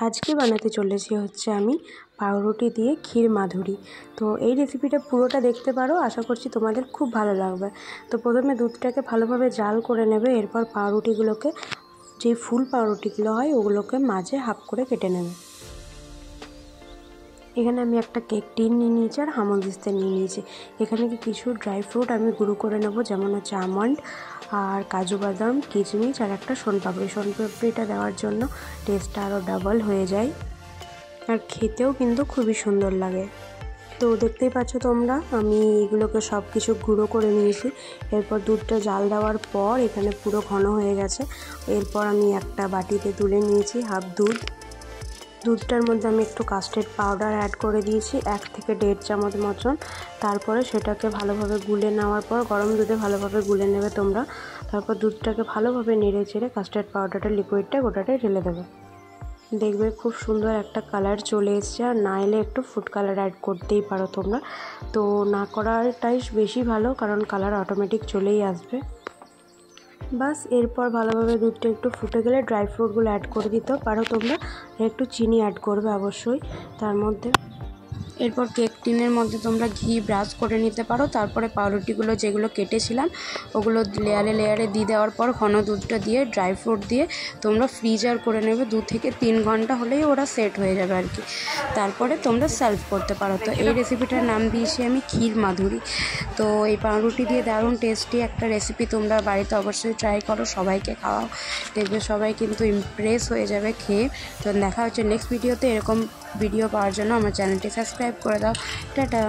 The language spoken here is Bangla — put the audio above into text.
আজকে বানাতে চলেছি হচ্ছে আমি পাউরুটি দিয়ে ক্ষীর মাধুরী। তো এই রেসিপিটা পুরোটা দেখতে পারো, আশা করছি তোমাদের খুব ভালো লাগবে। তো প্রথমে দুধটাকে ভালোভাবে জাল করে নেবে, এরপর পাউরুটিগুলোকে, যে ফুল পাউরুটিগুলো হয় ওগুলোকে মাঝে হাফ করে কেটে নেবে। এখানে আমি একটা কেক টিন নিয়ে নিয়েছি আর হামল দিস্তা নিয়ে নিয়েছি। এখানে কিছু ড্রাই ফ্রুট আমি গুঁড়ো করে নেব, যেমন হচ্ছে আমন্ড আর কাজু বাদাম, কিশমিশ আর একটা সোনপাপড়ি। সোনপাপড়িটা দেওয়ার জন্য টেস্টটা আরও ডাবল হয়ে যায় আর খেতেও কিন্তু খুবই সুন্দর লাগে। তো দেখতেই পাচ্ছ তোমরা, আমি এগুলোকে সব কিছু গুঁড়ো করে নিয়েছি। এরপর দুধটা জাল দেওয়ার পর এখানে পুরো ঘন হয়ে গেছে। এরপর আমি একটা বাটিতে তুলে নিয়েছি হাফ দুধটার মধ্যে আমি একটু কাস্টার্ড পাউডার অ্যাড করে দিয়েছি 1 থেকে 1.5 চামচ মতন। তারপরে সেটাকে ভালোভাবে গুলে নেওয়ার পর, গরম দুধে ভালোভাবে গুলে নেবে তোমরা। তারপর দুধটাকে ভালোভাবে নেড়ে চেড়ে কাস্টার্ড পাউডারটা, লিকুইডটা গোটাটাই ঢেলে দেবে। দেখবে খুব সুন্দর একটা কালার চলে এসছে। আর না এলে একটু ফুড কালার অ্যাড করতেই পারো তোমরা, তো না করাটাই বেশি ভালো, কারণ কালার অটোমেটিক চলেই আসবে। বাস এরপর ভালোভাবে দুধটা একটু ফুটে গেলে ড্রাই ফ্রুটগুলো অ্যাড করে দিতে পারো তোমরা, একটু চিনি অ্যাড করবে অবশ্যই তার মধ্যে। এরপর কেক টিনের মধ্যে তোমরা ঘি ব্রাশ করে নিতে পারো। তারপরে পাউরুটিগুলো যেগুলো কেটেছিলাম ওগুলো লেয়ারে লেয়ারে দিয়ে দেওয়ার পর ঘন দুধটা দিয়ে ড্রাই ফ্রুট দিয়ে তোমরা ফ্রিজার করে নেবে। 2 থেকে 3 ঘন্টা হলেই ওরা সেট হয়ে যাবে আর কি। তারপরে তোমরা সার্ভ করতে পারো। তো এই রেসিপিটার নাম দিয়েছি আমি ক্ষীর মাধুরী। তো এই পাউরুটি দিয়ে দারুণ টেস্টি একটা রেসিপি, তোমরা বাড়িতে অবশ্যই ট্রাই করো, সবাইকে খাওয়াও, দেখবে সবাই কিন্তু ইমপ্রেস হয়ে যাবে খেয়ে। তো দেখা হচ্ছে নেক্সট ভিডিওতে। এরকম ভিডিও পাওয়ার জন্য আমার চ্যানেলটি সাবস্ক্রাইব করে দাও। টাটা।